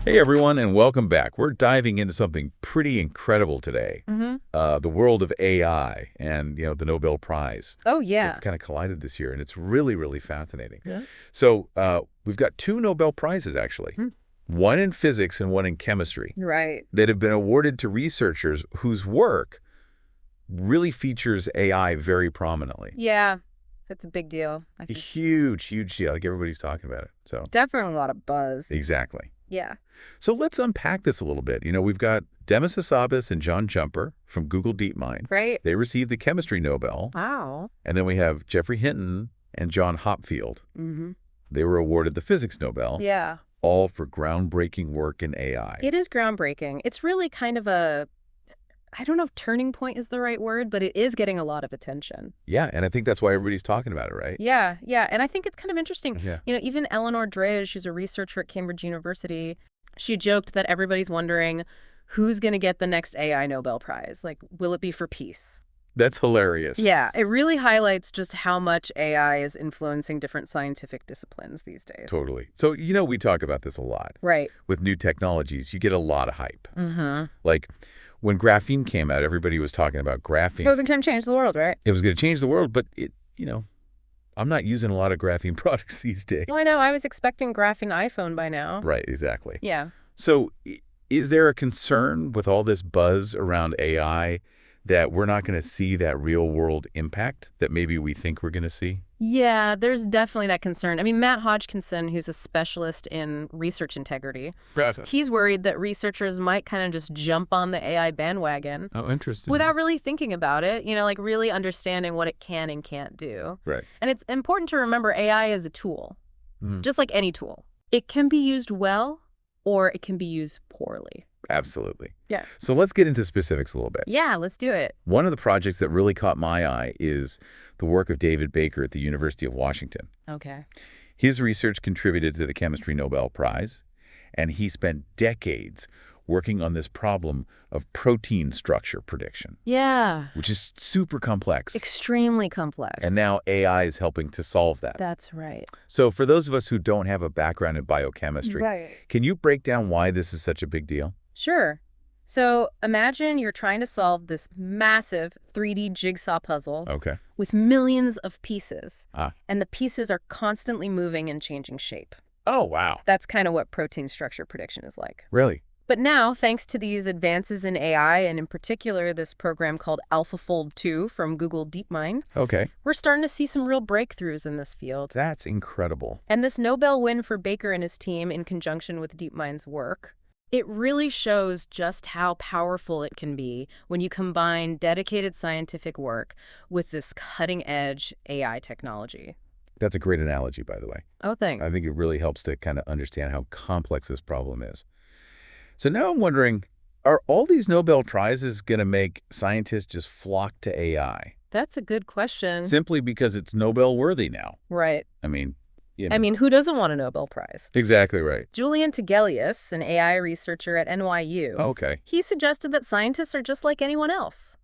Hey, everyone, and welcome back. We're diving into something pretty incredible today. The world of AI and, the Nobel Prize. Oh, yeah. They've kind of collided this year, and it's really, really fascinating. Yeah. So we've got two Nobel Prizes, actually. One in physics and one in chemistry. Right. That have been awarded to researchers whose work really features AI very prominently. Yeah, that's a big deal, I A think. huge, huge deal. Like everybody's talking about it. So Definitely a lot of buzz. exactly. Yeah. So let's unpack this a little bit. We've got Demis Hassabis and John Jumper from Google DeepMind. Right. They received the chemistry Nobel. Wow. And then we have Geoffrey Hinton and John Hopfield. They were awarded the physics Nobel. Yeah. All for groundbreaking work in AI. It is groundbreaking. It's really kind of I don't know if turning point is the right word, but it is getting a lot of attention. Yeah, and I think that's why everybody's talking about it, right? Yeah, yeah. And I think it's kind of interesting. Yeah. Even Eleanor Drage, who's a researcher at Cambridge University, she joked that everybody's wondering who's going to get the next AI Nobel Prize. Like, will it be for peace? That's hilarious. Yeah, it really highlights just how much AI is influencing different scientific disciplines these days. Totally. So, we talk about this a lot. Right. With new technologies, you get a lot of hype. Like, when graphene came out, everybody was talking about graphene. It was going to change the world, right? It was going to change the world, but I'm not using a lot of graphene products these days. Well, I know. I was expecting graphene iPhone by now. Right, exactly. Yeah. So is there a concern with all this buzz around AI that we're not going to see that real-world impact that maybe we think we're going to see? Yeah, there's definitely that concern. I mean, Matt Hodgkinson, who's a specialist in research integrity, he's worried that researchers might kind of just jump on the AI bandwagon. Oh, interesting. Without really thinking about it, like really understanding what it can and can't do. Right. And it's important to remember AI is a tool, just like any tool. It can be used well or it can be used poorly. Absolutely. Yeah. So let's get into specifics a little bit. Yeah, let's do it. One of the projects that really caught my eye is the work of David Baker at the University of Washington. Okay. His research contributed to the Chemistry Nobel Prize, and he spent decades working on this problem of protein structure prediction. Yeah. Which is super complex. Extremely complex. And now AI is helping to solve that. That's right. So for those of us who don't have a background in biochemistry, can you break down why this is such a big deal? Sure. So imagine you're trying to solve this massive 3D jigsaw puzzle with millions of pieces. And the pieces are constantly moving and changing shape. Oh, wow. That's kind of what protein structure prediction is like. Really? But now, thanks to these advances in AI, and in particular this program called AlphaFold 2 from Google DeepMind, we're starting to see some real breakthroughs in this field. That's incredible. And this Nobel win for Baker and his team in conjunction with DeepMind's work, it really shows just how powerful it can be when you combine dedicated scientific work with this cutting-edge AI technology. That's a great analogy, by the way. Oh, thanks. I think it really helps to kind of understand how complex this problem is. So now I'm wondering, are all these Nobel Prizes going to make scientists just flock to AI? That's a good question. Simply because it's Nobel-worthy now. Right. I mean, who doesn't want a Nobel Prize? Exactly right. Julian Tegelius, an AI researcher at NYU, he suggested that scientists are just like anyone else.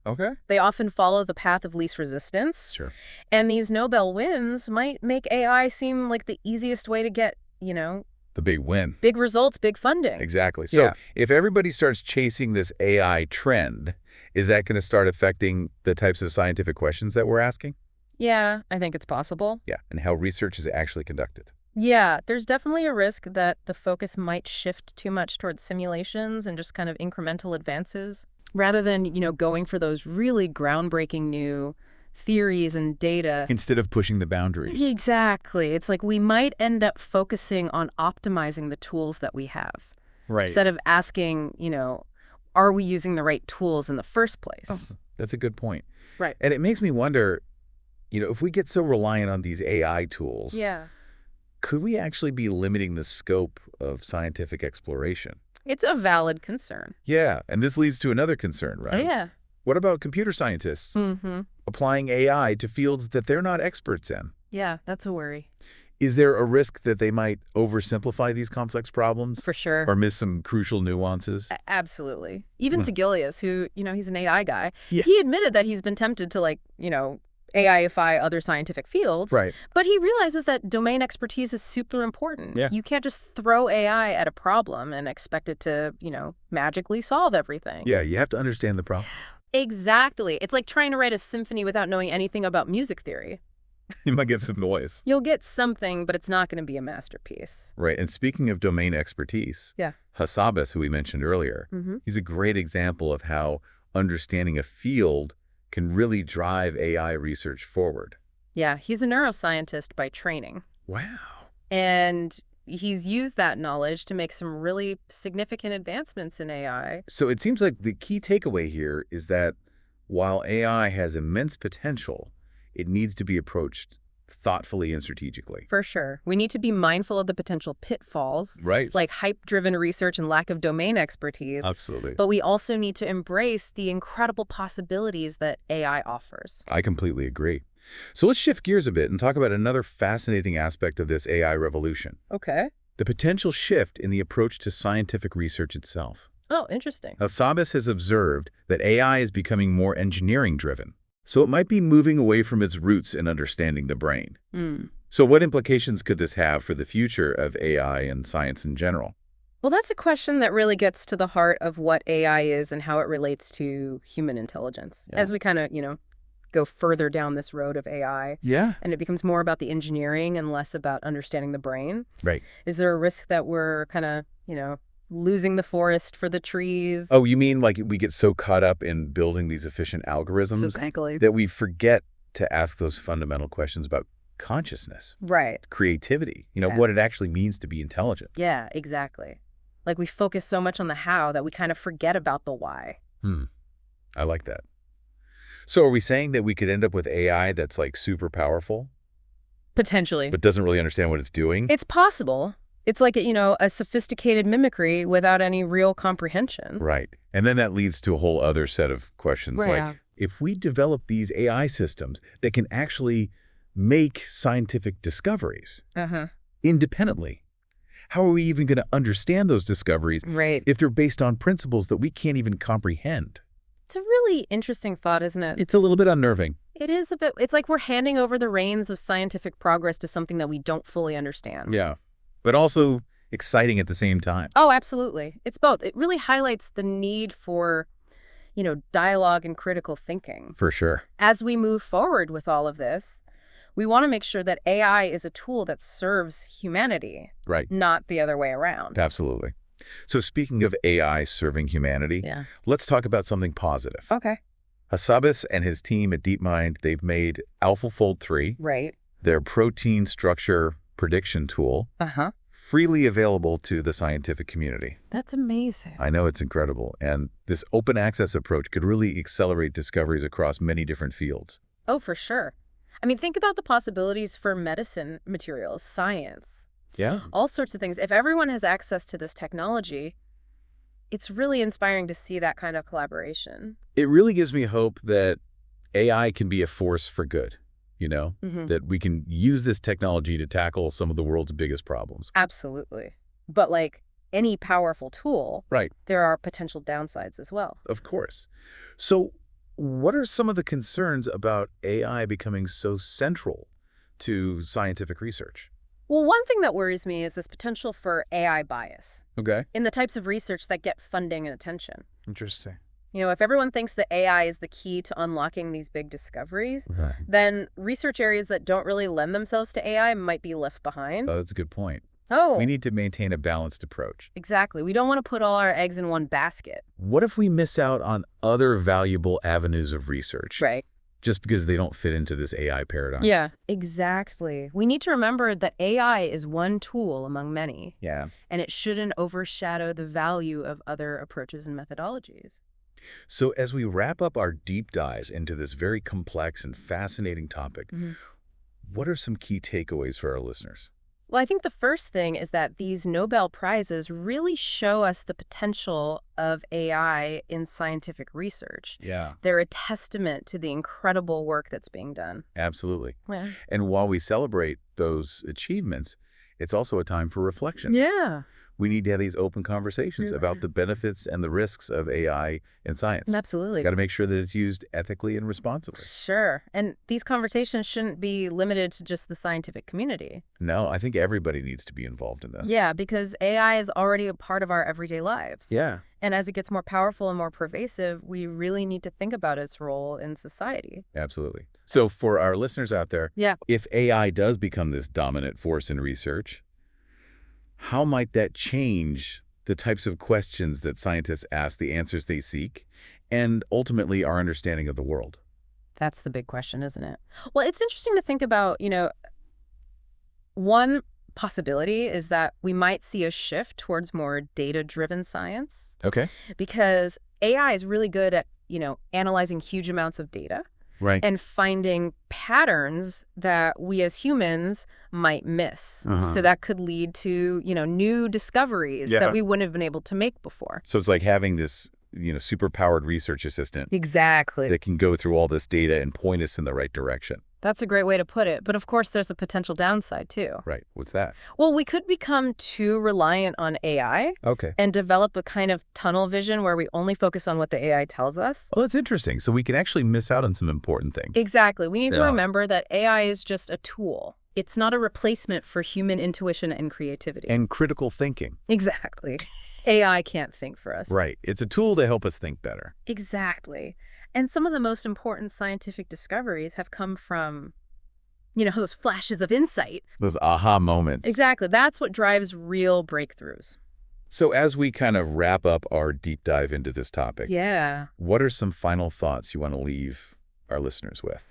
They often follow the path of least resistance. Sure. And these Nobel wins might make AI seem like the easiest way to get, the big win. Big results, big funding. Exactly. So if everybody starts chasing this AI trend, is that going to start affecting the types of scientific questions that we're asking? Yeah, I think it's possible. Yeah, and how research is actually conducted. Yeah, there's definitely a risk that the focus might shift too much towards simulations and just kind of incremental advances, rather than, going for those really groundbreaking new theories and data. Instead of pushing the boundaries. Exactly. It's like we might end up focusing on optimizing the tools that we have. Right. Instead of asking, are we using the right tools in the first place? Oh, that's a good point. Right. And it makes me wonder, if we get so reliant on these AI tools, could we actually be limiting the scope of scientific exploration? It's a valid concern. Yeah, and this leads to another concern, right? Oh, yeah. What about computer scientists applying AI to fields that they're not experts in? Yeah, that's a worry. Is there a risk that they might oversimplify these complex problems? For sure. Or miss some crucial nuances? Absolutely. Even Tegelius, who, he's an AI guy, he admitted that he's been tempted to, AIify other scientific fields. Right. But he realizes that domain expertise is super important. Yeah. You can't just throw AI at a problem and expect it to, magically solve everything. Yeah, you have to understand the problem. Exactly. It's like trying to write a symphony without knowing anything about music theory. You might get some noise. You'll get something, but it's not going to be a masterpiece. Right. And speaking of domain expertise, Yeah. Hassabis, who we mentioned earlier, he's a great example of how understanding a field can really drive AI research forward. Yeah, he's a neuroscientist by training. Wow. And he's used that knowledge to make some really significant advancements in AI. So it seems like the key takeaway here is that while AI has immense potential, it needs to be approached thoughtfully and strategically. For sure. We need to be mindful of the potential pitfalls, Right. like hype-driven research and lack of domain expertise. Absolutely. But we also need to embrace the incredible possibilities that AI offers. I completely agree. So let's shift gears a bit and talk about another fascinating aspect of this AI revolution. Okay. The potential shift in the approach to scientific research itself. Oh, interesting. Hassabis has observed that AI is becoming more engineering-driven, so it might be moving away from its roots in understanding the brain. So what implications could this have for the future of AI and science in general? Well, that's a question that really gets to the heart of what AI is and how it relates to human intelligence. Yeah. As we kind of, go further down this road of AI, Yeah. and it becomes more about the engineering and less about understanding the brain. Right. Is there a risk that we're kind of, losing the forest for the trees? Oh, you mean like we get so caught up in building these efficient algorithms Exactly. that we forget to ask those fundamental questions about consciousness, Right. creativity, Yeah. what it actually means to be intelligent. Yeah, exactly. Like we focus so much on the how that we kind of forget about the why. I like that. So are we saying that we could end up with AI that's like super powerful, Potentially. but doesn't really understand what it's doing? It's possible. It's like, a sophisticated mimicry without any real comprehension. Right. And then that leads to a whole other set of questions Right. like, if we develop these AI systems that can actually make scientific discoveries independently, how are we even going to understand those discoveries Right. if they're based on principles that we can't even comprehend? It's a really interesting thought, isn't it? It's a little bit unnerving. It is a bit. It's like we're handing over the reins of scientific progress to something that we don't fully understand. Yeah. But also exciting at the same time. Oh, absolutely. It's both. It really highlights the need for, dialogue and critical thinking. For sure. As we move forward with all of this, we want to make sure that AI is a tool that serves humanity, Right. not the other way around. Absolutely. So speaking of AI serving humanity, Yeah. let's talk about something positive. Okay. Hassabis and his team at DeepMind, they've made AlphaFold 3, Right. their protein structure prediction tool, Uh-huh. freely available to the scientific community. That's amazing. I know it's incredible, and this open access approach could really accelerate discoveries across many different fields. Oh, for sure. I mean, think about the possibilities for medicine materials, science, Yeah. all sorts of things. If everyone has access to this technology, it's really inspiring to see that kind of collaboration. It really gives me hope that AI can be a force for good, that we can use this technology to tackle some of the world's biggest problems. Absolutely. But like any powerful tool, Right. there are potential downsides as well. Of course. So what are some of the concerns about AI becoming so central to scientific research? Well, one thing that worries me is this potential for AI bias Okay. in the types of research that get funding and attention. Interesting. If everyone thinks that AI is the key to unlocking these big discoveries, Right. then research areas that don't really lend themselves to AI might be left behind. Oh, that's a good point. Oh, We need to maintain a balanced approach. exactly. We don't want to put all our eggs in one basket. What if we miss out on other valuable avenues of research Right. just because they don't fit into this AI paradigm? Yeah, exactly. We need to remember that AI is one tool among many, Yeah. and it shouldn't overshadow the value of other approaches and methodologies. So as we wrap up our deep dives into this very complex and fascinating topic, what are some key takeaways for our listeners? Well, I think the first thing is that these Nobel Prizes really show us the potential of AI in scientific research. Yeah, They're a testament to the incredible work that's being done. absolutely. Yeah. And while we celebrate those achievements, it's also a time for reflection. Yeah. We need to have these open conversations You're about right. the benefits and the risks of AI in science. Absolutely. Got to make sure that it's used ethically and responsibly. Sure. And these conversations shouldn't be limited to just the scientific community. No, I think everybody needs to be involved in this. Yeah, because AI is already a part of our everyday lives. Yeah. And as it gets more powerful and more pervasive, we really need to think about its role in society. Absolutely. So for our listeners out there, Yeah. if AI does become this dominant force in research, how might that change the types of questions that scientists ask, the answers they seek, and ultimately our understanding of the world? That's the big question, isn't it? Well, it's interesting to think about, one possibility is that we might see a shift towards more data-driven science Okay. because AI is really good at, analyzing huge amounts of data Right. and finding patterns that we as humans might miss. So that could lead to, new discoveries Yeah. that we wouldn't have been able to make before. So it's like having this, super-powered research assistant Exactly. that can go through all this data and point us in the right direction. That's a great way to put it. But of course, there's a potential downside, too. Right. What's that? Well, we could become too reliant on AI Okay. and develop a kind of tunnel vision where we only focus on what the AI tells us. Well, that's interesting. So we can actually miss out on some important things. Exactly. We need to Yeah. remember that AI is just a tool. It's not a replacement for human intuition and creativity. And critical thinking. Exactly. AI can't think for us. Right. It's a tool to help us think better. Exactly. And some of the most important scientific discoveries have come from, those flashes of insight. Those aha moments. Exactly. That's what drives real breakthroughs. So as we kind of wrap up our deep dive into this topic, Yeah. what are some final thoughts you want to leave our listeners with?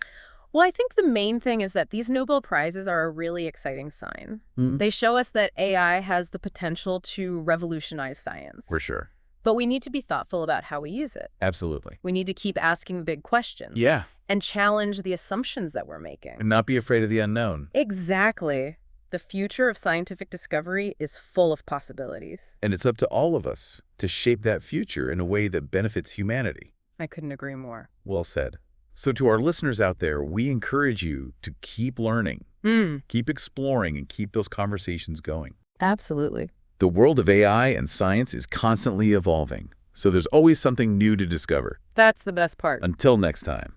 Well, I think the main thing is that these Nobel Prizes are a really exciting sign. Mm. They show us that AI has the potential to revolutionize science. For sure. But we need to be thoughtful about how we use it. Absolutely. We need to keep asking big questions. Yeah. And challenge the assumptions that we're making. And not be afraid of the unknown. Exactly. The future of scientific discovery is full of possibilities. And it's up to all of us to shape that future in a way that benefits humanity. I couldn't agree more. Well said. So to our listeners out there, we encourage you to keep learning, keep exploring, and keep those conversations going. Absolutely. The world of AI and science is constantly evolving, so there's always something new to discover. That's the best part. Until next time.